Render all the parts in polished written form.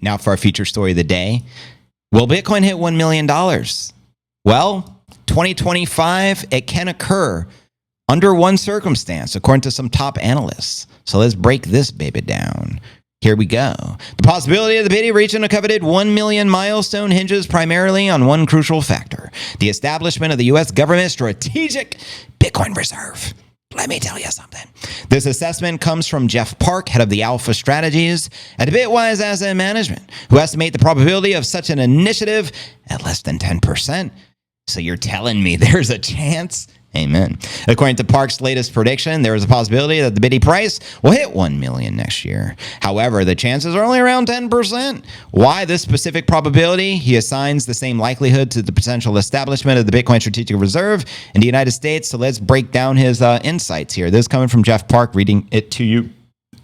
Now for our feature story of the day. Will Bitcoin hit $1 million? Well, 2025, it can occur under one circumstance, according to some top analysts. So let's break this baby down. Here we go. The possibility of the Bitty reaching a coveted 1 million milestone hinges primarily on one crucial factor: the establishment of the U.S. government strategic Bitcoin reserve. Let me tell you something. This assessment comes from Jeff Park, head of the Alpha Strategies at Bitwise Asset Management, who estimate the probability of such an initiative at less than 10%. So you're telling me there's a chance? Amen. According to Park's latest prediction, there is a possibility that the Bitty price will hit 1 million next year. However, the chances are only around 10%. Why this specific probability? He assigns the same likelihood to the potential establishment of the Bitcoin Strategic Reserve in the United States. So let's break down his insights here. This is coming from Jeff Park, reading it to you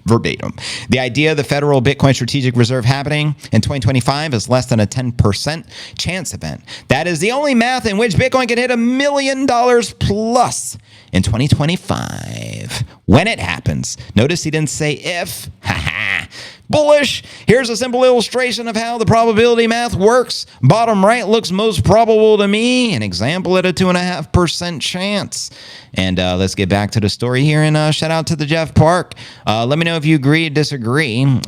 verbatim. The idea of the federal Bitcoin Strategic Reserve happening in 2025 is less than a 10% chance event. That is the only math in which Bitcoin can hit $1 million plus in 2025 when it happens. Notice he didn't say if. Bullish. Here's a simple illustration of how the probability math works. Bottom right looks most probable to me. An example at a 2.5% chance. And let's get back to the story here, and shout out to the Jeff Park. Let me know if you agree or disagree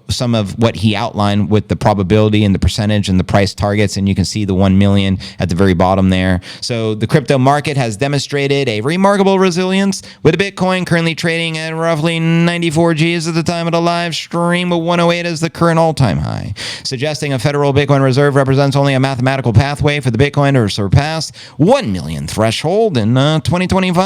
some of what he outlined with the probability and the percentage and the price targets, and you can see the 1 million at the very bottom there. So the crypto market has demonstrated a remarkable resilience, with Bitcoin currently trading at roughly 94 Gs at the time of the live stream, but 108 is the current all-time high, suggesting a federal Bitcoin reserve represents only a mathematical pathway for the Bitcoin to surpass 1 million threshold in 2025.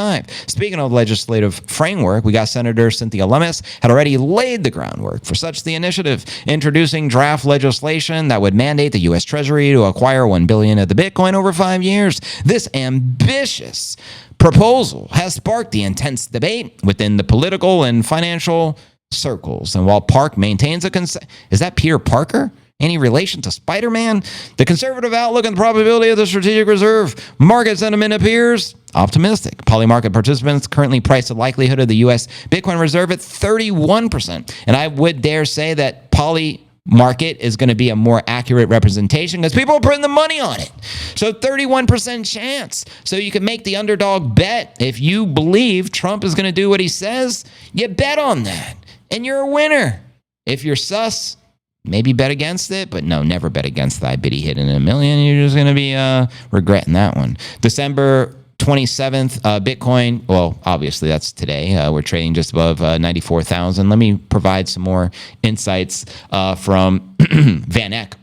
Speaking of legislative framework, we got Senator Cynthia Lummis had already laid the groundwork for such the initiative, introducing draft legislation that would mandate the U.S. Treasury to acquire 1 billion of the Bitcoin over 5 years. This ambitious proposal has sparked the intense debate within the political and financial circles. And while Park maintains is that Peter Parker? Any relation to Spider-Man? The conservative outlook and the probability of the strategic reserve market sentiment appears optimistic. Polymarket participants currently price the likelihood of the U.S. Bitcoin reserve at 31%. And I would dare say that Polymarket is going to be a more accurate representation because people are putting the money on it. So 31% chance. So you can make the underdog bet. If you believe Trump is going to do what he says, you bet on that. And you're a winner. If you're sus, maybe bet against it, but no, never bet against the Bitty hitting $1 million. You're just going to be regretting that one. December 27th, Bitcoin, well, obviously that's today. We're trading just above 94,000. Let me provide some more insights from Van Eck.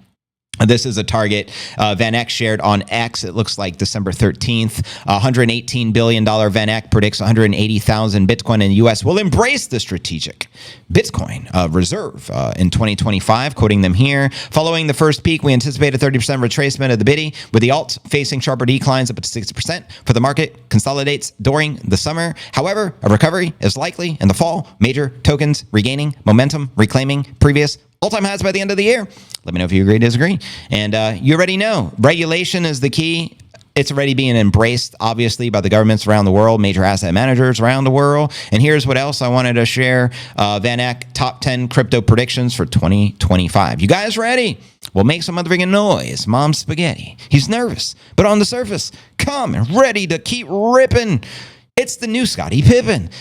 This is a target Van Eck shared on X. It looks like December 13th. $118 billion Van Eck predicts 180,000 Bitcoin in the U.S. will embrace the strategic Bitcoin reserve in 2025, quoting them here. Following the first peak, we anticipate a 30% retracement of the Bitty, with the alt facing sharper declines up to 60% for the market consolidates during the summer. However, a recovery is likely in the fall. Major tokens regaining momentum, reclaiming previous all-time highs by the end of the year. Let me know if you agree or disagree. And you already know, regulation is the key. It's already being embraced, obviously, by the governments around the world, major asset managers around the world. And here's what else I wanted to share. Van Eck, top 10 crypto predictions for 2025. You guys ready? Well, make some motherfucking noise. Mom's spaghetti. He's nervous, but on the surface, calm and ready to keep ripping. It's the new Scottie Pippen.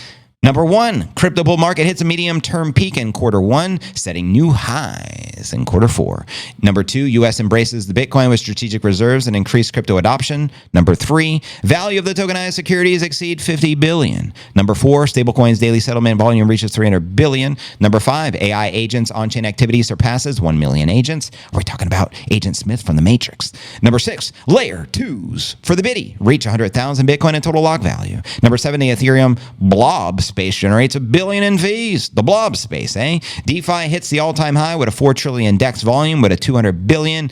Number one, crypto bull market hits a medium-term peak in Q1, setting new highs in Q4. Number two, U.S. embraces the Bitcoin with strategic reserves and increased crypto adoption. Number three, value of the tokenized securities exceed $50 billion. Number four, stablecoins daily settlement volume reaches $300 billion. Number five, AI agents on-chain activity surpasses 1 million agents. Are we talking about Agent Smith from The Matrix? Number six, layer twos for the Bitty reach 100,000 Bitcoin in total lock value. Number seven, the Ethereum blob space generates $1 billion in fees. The blob space, eh? DeFi hits the all-time high with a 4 trillion DEX volume with a 200 billion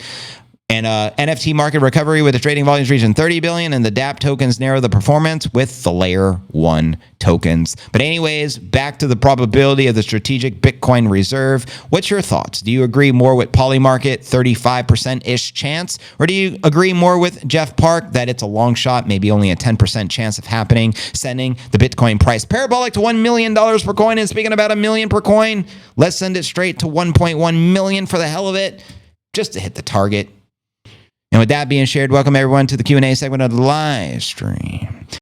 And NFT market recovery with the trading volumes reaching 30 billion, and the DApp tokens narrow the performance with the layer 1 tokens. But anyways, back to the probability of the strategic Bitcoin reserve. What's your thoughts? Do you agree more with Polymarket, 35%-ish chance? Or do you agree more with Jeff Park that it's a long shot, maybe only a 10% chance of happening, sending the Bitcoin price parabolic to $1 million per coin? And speaking about $1 million per coin, let's send it straight to 1.1 million for the hell of it, just to hit the target. And with that being shared, welcome everyone to the Q&A segment of the live stream.